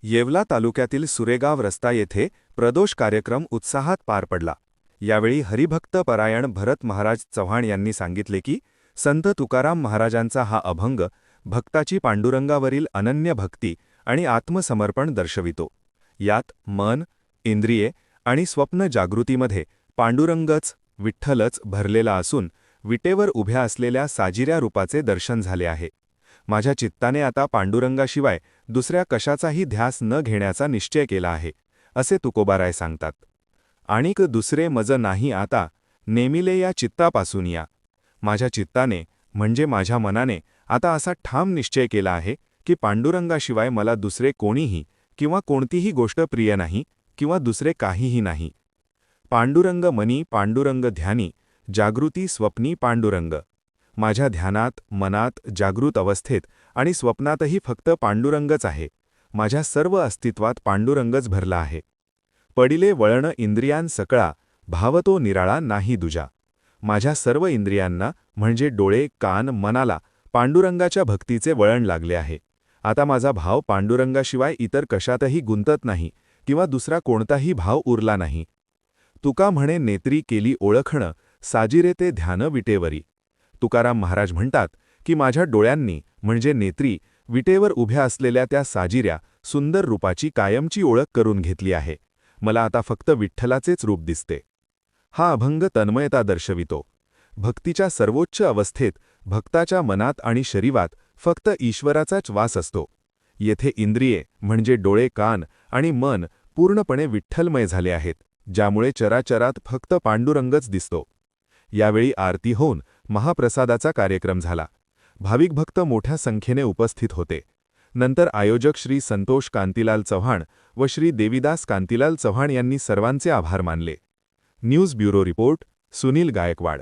येवला तालुक्यातील सुरेगाव रस्ता येथे प्रदोष कार्यक्रम उत्साहात पार पडला। यावेळी हरिभक्त परायण भरत महाराज चव्हाण यांनी सांगितले की संत तुकाराम महाराजांचा हा अभंग भक्ताची पांडुरंगावरील अनन्य भक्ती आणि आत्मसमर्पण दर्शवितो। यात मन, इंद्रिये आणि स्वप्न जागृतीमध्ये पांडुरंगच, विठ्ठलच भरलेला असून विटेवर उभ्या असलेल्या साजिऱ्या रूपाचे दर्शन झाले आहे। माझ्या चित्ताने आता पांडुरंगाशिवाय दुसऱ्या कशाचाही ध्यास न घेण्याचा निश्चय केला आहे, असे तुकोबाराय सांगतात। आणिक दुसरे मज नाही आता, नेमिले या चित्तापासून या। माझ्या चित्ताने म्हणजे माझ्या मनाने आता असा ठाम निश्चय केला आहे की पांडुरंगाशिवाय मला दुसरे कोणीही किंवा कोणतीही गोष्ट प्रिय नाही किंवा दुसरे काहीही नाही। पांडुरंग मनी पांडुरंग ध्यानी, जागृती स्वप्नी पांडुरंग। माझ्या ध्यानात, मनात, जागृत अवस्थेत आणि स्वप्नातही फक्त पांडुरंगच आहे। माझ्या सर्व अस्तित्वात पांडुरंगच भरला आहे। पडिले वळण इंद्रियां सकळा, भावतो निराळा नाही दुजा। माझ्या सर्व इंद्रियांना म्हणजे डोळे, कान, मनाला पांडुरंगाच्या भक्तीचे वळण लागले आहे। आता माझा भाव पांडुरंगाशिवाय इतर कशातही गुंतत नाही किंवा दुसरा कोणताही भाव उरला नाही। तुका म्हणे नेत्री केली ओळखण, साजिरे ते ध्यान विटेवरी। तुकाराम महाराज म्हणतात की माझ्या डोळ्यांनी म्हणजे नेत्री विटेवर उभ्या असलेल्या त्या साजिऱ्या सुंदर रूपाची कायमची ओळख करून घेतली आहे। मला आता फक्त विठ्ठलाचेच रूप दिसते। हा अभंग तन्मयता दर्शवितो। भक्तीच्या सर्वोच्च अवस्थेत भक्ताच्या मनात आणि शरीरात फक्त ईश्वराचाच वास असतो। येथे इंद्रिये म्हणजे डोळे, कान आणि मन पूर्णपणे विठ्ठलमय झाले आहेत, ज्यामुळे चराचरात फक्त पांडुरंगच दिसतो। यावेळी आरती होऊन महाप्रसादाचा कार्यक्रम झाला। भाविक भक्त मोठ्या संख्येने उपस्थित होते। नंतर आयोजक श्री संतोष कांतीलाल चव्हाण व श्री देवीदास कांतीलाल चव्हाण यांनी सर्वांचे आभार मानले। News bureau report, Sunil Gaikwad.